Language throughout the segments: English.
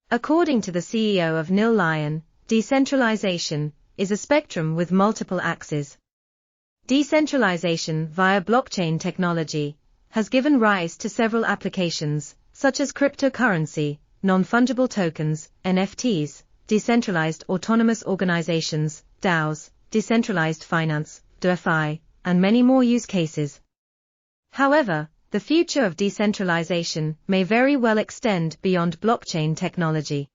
According to the CEO of Nillion, decentralization is a spectrum with multiple axes. Decentralization via blockchain technology has given rise to several applications, such as cryptocurrency, non-fungible tokens, NFTs, decentralized autonomous organizations, DAOs, decentralized finance, DeFi, and many more use cases. However, the future of decentralization may very well extend beyond blockchain technology.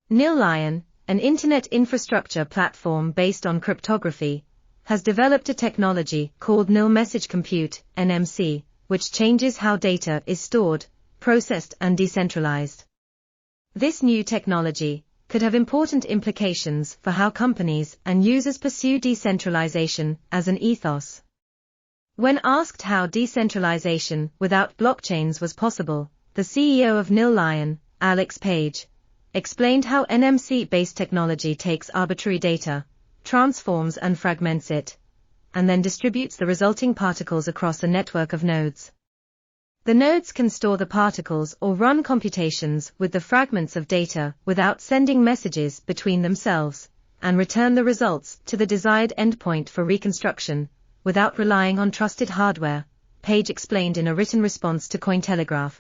Nillion, an internet infrastructure platform based on cryptography, has developed a technology called Nil Message Compute, NMC, which changes how data is stored, processed and decentralized. This new technology could have important implications for how companies and users pursue decentralization as an ethos. When asked how decentralization without blockchains was possible, the CEO of Nillion, Alex Page, explained how NMC-based technology takes arbitrary data, transforms and fragments it, and then distributes the resulting particles across a network of nodes. The nodes can store the particles or run computations with the fragments of data without sending messages between themselves, and return the results to the desired endpoint for reconstruction, without relying on trusted hardware, Page explained in a written response to Cointelegraph.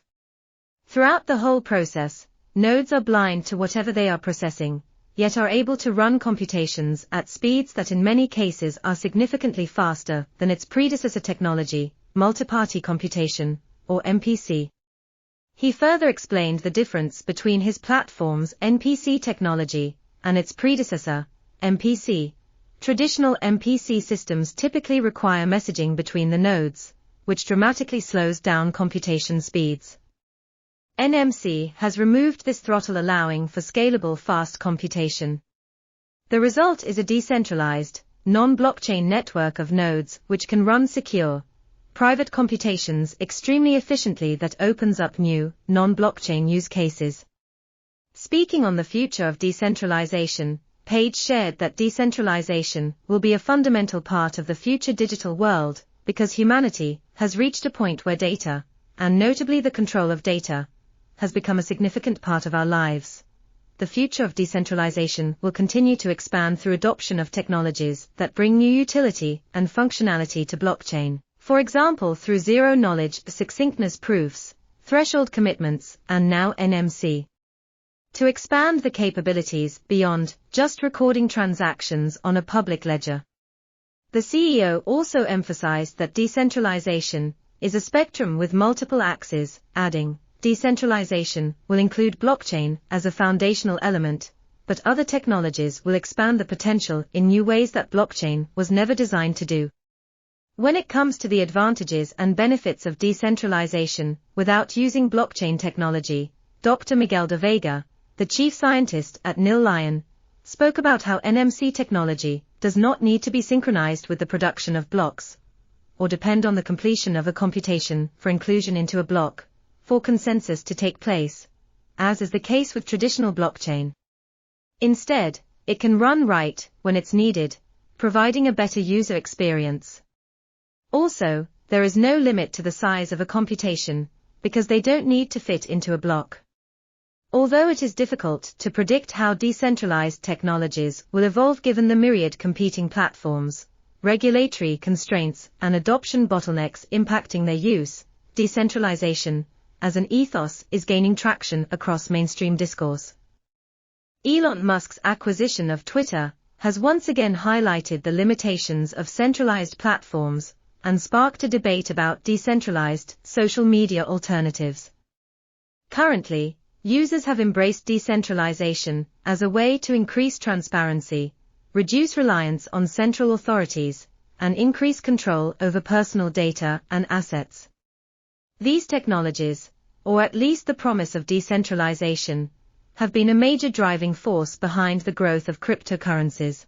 Throughout the whole process, nodes are blind to whatever they are processing, yet are able to run computations at speeds that in many cases are significantly faster than its predecessor technology, multi-party computation, or MPC. He further explained the difference between his platform's NPC technology and its predecessor, MPC. Traditional MPC systems typically require messaging between the nodes, which dramatically slows down computation speeds. NMC has removed this throttle, allowing for scalable fast computation. The result is a decentralized, non-blockchain network of nodes which can run secure, private computations extremely efficiently that opens up new, non-blockchain use cases. Speaking on the future of decentralization, Page shared that decentralization will be a fundamental part of the future digital world, because humanity has reached a point where data, and notably the control of data, has become a significant part of our lives. The future of decentralization will continue to expand through adoption of technologies that bring new utility and functionality to blockchain, for example through zero-knowledge succinctness proofs, threshold commitments, and now NMC. To expand the capabilities beyond just recording transactions on a public ledger. The CEO also emphasized that decentralization is a spectrum with multiple axes, adding, decentralization will include blockchain as a foundational element, but other technologies will expand the potential in new ways that blockchain was never designed to do. When it comes to the advantages and benefits of decentralization without using blockchain technology, Dr. Miguel de Vega, the chief scientist at Nillion, spoke about how NMC technology does not need to be synchronized with the production of blocks, or depend on the completion of a computation for inclusion into a block, for consensus to take place, as is the case with traditional blockchain. Instead, it can run right when it's needed, providing a better user experience. Also, there is no limit to the size of a computation, because they don't need to fit into a block. Although it is difficult to predict how decentralized technologies will evolve given the myriad competing platforms, regulatory constraints, and adoption bottlenecks impacting their use, decentralization, as an ethos, is gaining traction across mainstream discourse. Elon Musk's acquisition of Twitter has once again highlighted the limitations of centralized platforms and sparked a debate about decentralized social media alternatives. Currently, users have embraced decentralization as a way to increase transparency, reduce reliance on central authorities, and increase control over personal data and assets. These technologies, or at least the promise of decentralization, have been a major driving force behind the growth of cryptocurrencies.